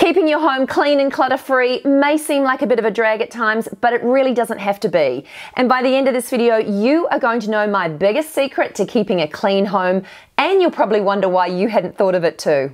Keeping your home clean and clutter-free may seem like a bit of a drag at times, but it really doesn't have to be. And by the end of this video, you are going to know my biggest secret to keeping a clean home, and you'll probably wonder why you hadn't thought of it too.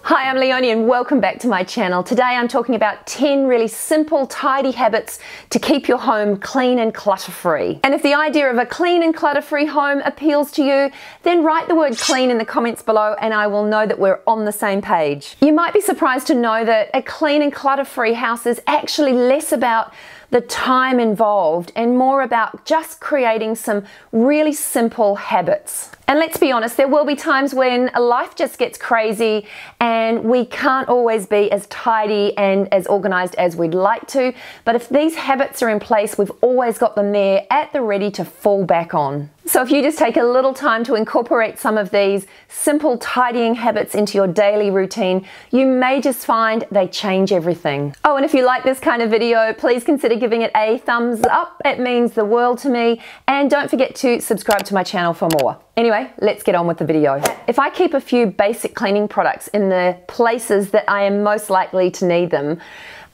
Hi, I'm Leonie and welcome back to my channel. Today I'm talking about 10 really simple, tidy habits to keep your home clean and clutter-free. And if the idea of a clean and clutter-free home appeals to you, then write the word clean in the comments below and I will know that we're on the same page. You might be surprised to know that a clean and clutter-free house is actually less about the time involved and more about just creating some really simple habits. And let's be honest, there will be times when life just gets crazy and we can't always be as tidy and as organized as we'd like to. But if these habits are in place, we've always got them there at the ready to fall back on. So if you just take a little time to incorporate some of these simple tidying habits into your daily routine, you may just find they change everything. Oh, and if you like this kind of video, please consider giving it a thumbs up. It means the world to me. And don't forget to subscribe to my channel for more. Anyway, let's get on with the video. If I keep a few basic cleaning products in the places that I am most likely to need them,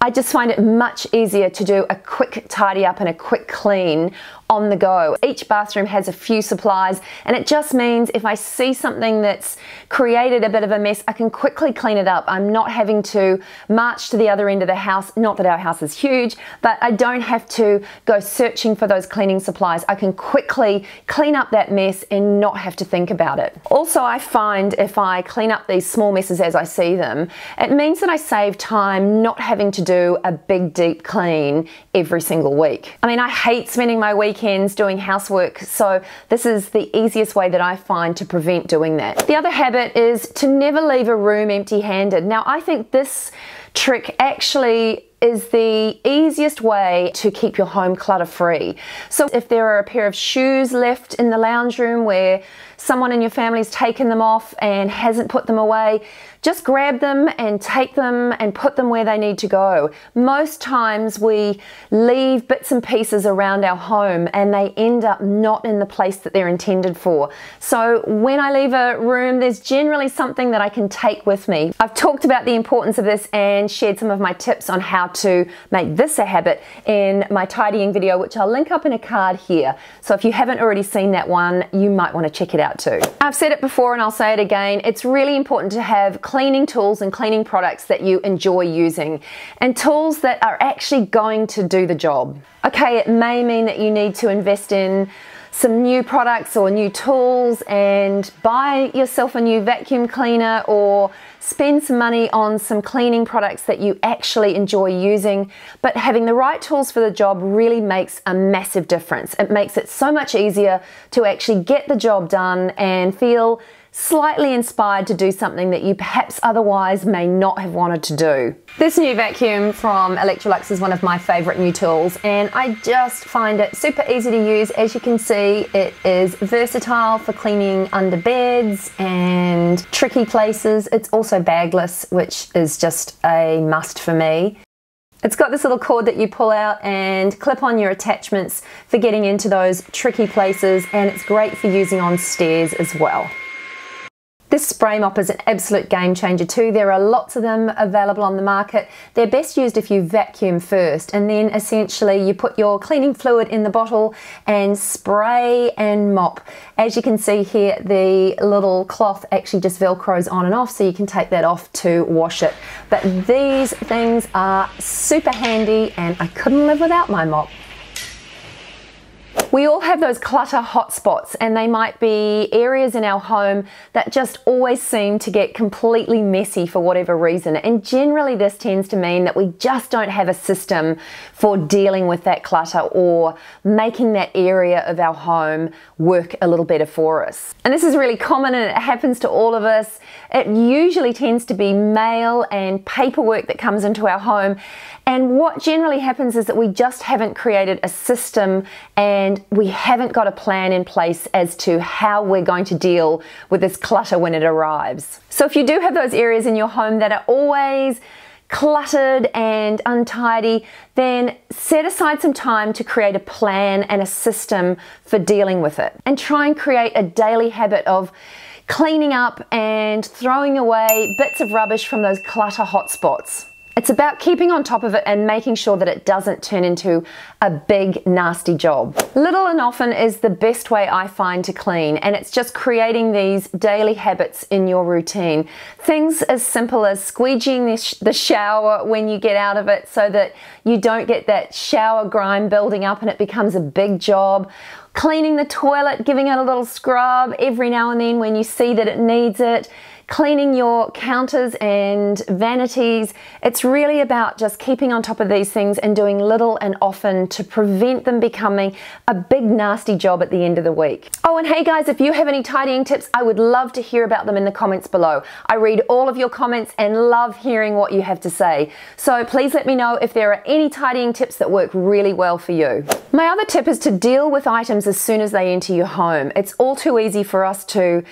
I just find it much easier to do a quick tidy up and a quick clean on the go. Each bathroom has a few supplies and it just means if I see something that's created a bit of a mess, I can quickly clean it up. I'm not having to march to the other end of the house. Not that our house is huge, but I don't have to go searching for those cleaning supplies. I can quickly clean up that mess and not have to think about it. Also, I find if I clean up these small messes as I see them, it means that I save time not having to do a big deep clean every single week. I mean, I hate spending my weekends doing housework, so this is the easiest way that I find to prevent doing that. The other habit is to never leave a room empty-handed. Now, I think this trick actually is the easiest way to keep your home clutter-free. So if there are a pair of shoes left in the lounge room where someone in your family's taken them off and hasn't put them away, just grab them and take them and put them where they need to go. Most times we leave bits and pieces around our home and they end up not in the place that they're intended for. So when I leave a room, there's generally something that I can take with me. I've talked about the importance of this and shared some of my tips on how to make this a habit in my tidying video, which I'll link up in a card here. So if you haven't already seen that one, you might want to check it out too. I've said it before and I'll say it again, it's really important to have cleaning tools and cleaning products that you enjoy using and tools that are actually going to do the job. Okay, it may mean that you need to invest in some new products or new tools and buy yourself a new vacuum cleaner or spend some money on some cleaning products that you actually enjoy using, but having the right tools for the job really makes a massive difference. It makes it so much easier to actually get the job done and feel slightly inspired to do something that you perhaps otherwise may not have wanted to do. This new vacuum from Electrolux is one of my favorite new tools and I just find it super easy to use. As you can see, it is versatile for cleaning under beds and tricky places. It's also bagless, which is just a must for me. It's got this little cord that you pull out and clip on your attachments for getting into those tricky places, and it's great for using on stairs as well. This spray mop is an absolute game changer too. There are lots of them available on the market. They're best used if you vacuum first and then essentially you put your cleaning fluid in the bottle and spray and mop. As you can see here, the little cloth actually just velcros on and off, so you can take that off to wash it. But these things are super handy and I couldn't live without my mop. We all have those clutter hotspots, and they might be areas in our home that just always seem to get completely messy for whatever reason. And generally this tends to mean that we just don't have a system for dealing with that clutter or making that area of our home work a little better for us. And this is really common and it happens to all of us. It usually tends to be mail and paperwork that comes into our home. And what generally happens is that we just haven't created a system and we haven't got a plan in place as to how we're going to deal with this clutter when it arrives. So if you do have those areas in your home that are always cluttered and untidy, then set aside some time to create a plan and a system for dealing with it. And try and create a daily habit of cleaning up and throwing away bits of rubbish from those clutter hotspots. It's about keeping on top of it and making sure that it doesn't turn into a big, nasty job. Little and often is the best way I find to clean, and it's just creating these daily habits in your routine. Things as simple as squeegeeing the shower when you get out of it so that you don't get that shower grime building up and it becomes a big job. Cleaning the toilet, giving it a little scrub every now and then when you see that it needs it. Cleaning your counters and vanities. It's really about just keeping on top of these things and doing little and often to prevent them becoming a big nasty job at the end of the week. Oh, and hey guys, if you have any tidying tips, I would love to hear about them in the comments below. I read all of your comments and love hearing what you have to say. So please let me know if there are any tidying tips that work really well for you. My other tip is to deal with items as soon as they enter your home. It's all too easy for us to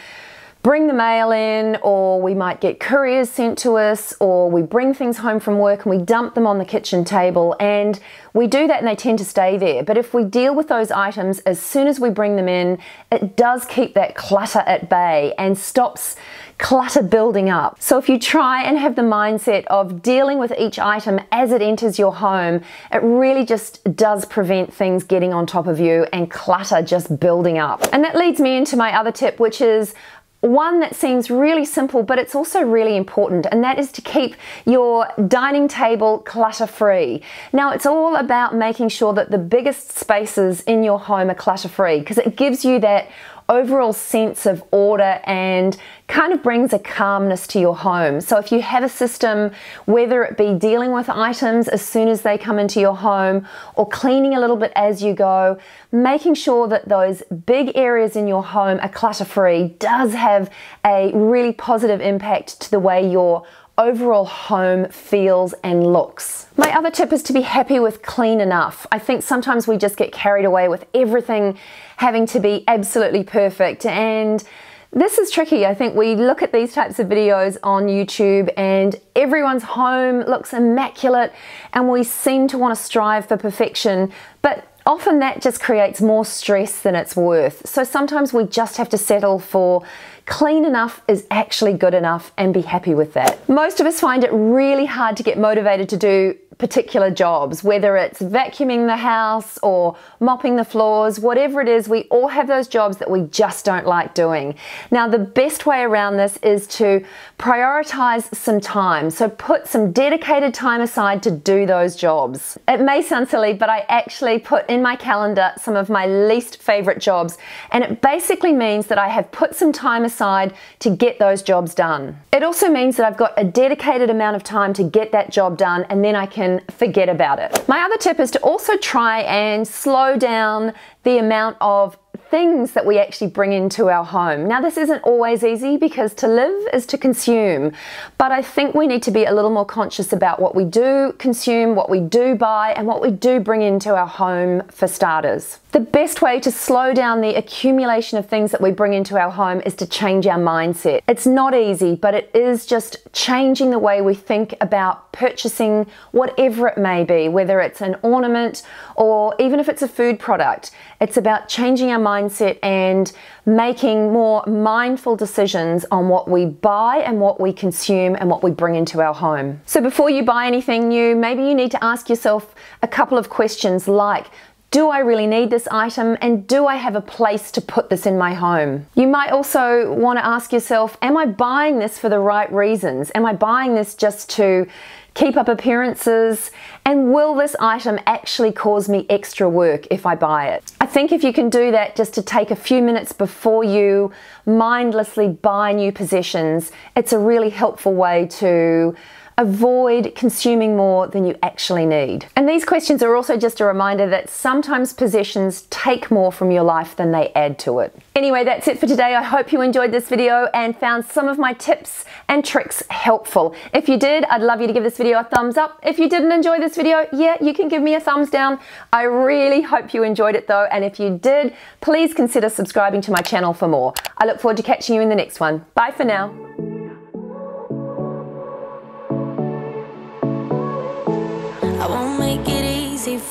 bring the mail in, or we might get couriers sent to us, or we bring things home from work and we dump them on the kitchen table, and we do that and they tend to stay there. But if we deal with those items as soon as we bring them in, it does keep that clutter at bay and stops clutter building up. So if you try and have the mindset of dealing with each item as it enters your home, it really just does prevent things getting on top of you and clutter just building up. And that leads me into my other tip, which is one that seems really simple, but it's also really important, and that is to keep your dining table clutter-free. Now, it's all about making sure that the biggest spaces in your home are clutter-free, because it gives you that overall sense of order and kind of brings a calmness to your home. So if you have a system, whether it be dealing with items as soon as they come into your home or cleaning a little bit as you go, making sure that those big areas in your home are clutter-free does have a really positive impact to the way your overall home feels and looks. My other tip is to be happy with clean enough. I think sometimes we just get carried away with everything having to be absolutely perfect, and this is tricky. I think we look at these types of videos on YouTube and everyone's home looks immaculate and we seem to want to strive for perfection, but often that just creates more stress than it's worth. So sometimes we just have to settle for clean enough is actually good enough and be happy with that. Most of us find it really hard to get motivated to do particular jobs, whether it's vacuuming the house or mopping the floors, whatever it is, we all have those jobs that we just don't like doing. Now, the best way around this is to prioritize some time. So put some dedicated time aside to do those jobs. It may sound silly, but I actually put in my calendar some of my least favorite jobs, and it basically means that I have put some time aside to get those jobs done. It also means that I've got a dedicated amount of time to get that job done, and then I can forget about it. My other tip is to also try and slow down the amount of things that we actually bring into our home. Now, this isn't always easy because to live is to consume, but I think we need to be a little more conscious about what we do consume, what we do buy, and what we do bring into our home for starters. The best way to slow down the accumulation of things that we bring into our home is to change our mindset. It's not easy, but it is just changing the way we think about purchasing whatever it may be, whether it's an ornament or even if it's a food product. It's about changing our mindset and making more mindful decisions on what we buy and what we consume and what we bring into our home. So before you buy anything new, maybe you need to ask yourself a couple of questions like, do I really need this item, and do I have a place to put this in my home? You might also want to ask yourself, am I buying this for the right reasons? Am I buying this just to keep up appearances? And will this item actually cause me extra work if I buy it? I think if you can do that just to take a few minutes before you mindlessly buy new possessions, it's a really helpful way to avoid consuming more than you actually need. And these questions are also just a reminder that sometimes possessions take more from your life than they add to it. Anyway, that's it for today. I hope you enjoyed this video and found some of my tips and tricks helpful. If you did, I'd love you to give this video a thumbs up. If you didn't enjoy this video, yeah, you can give me a thumbs down. I really hope you enjoyed it though, and if you did, please consider subscribing to my channel for more. I look forward to catching you in the next one. Bye for now.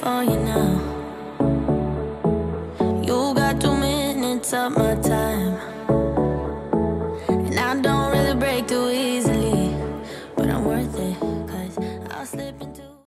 for you now. You got 2 minutes of my time, and I don't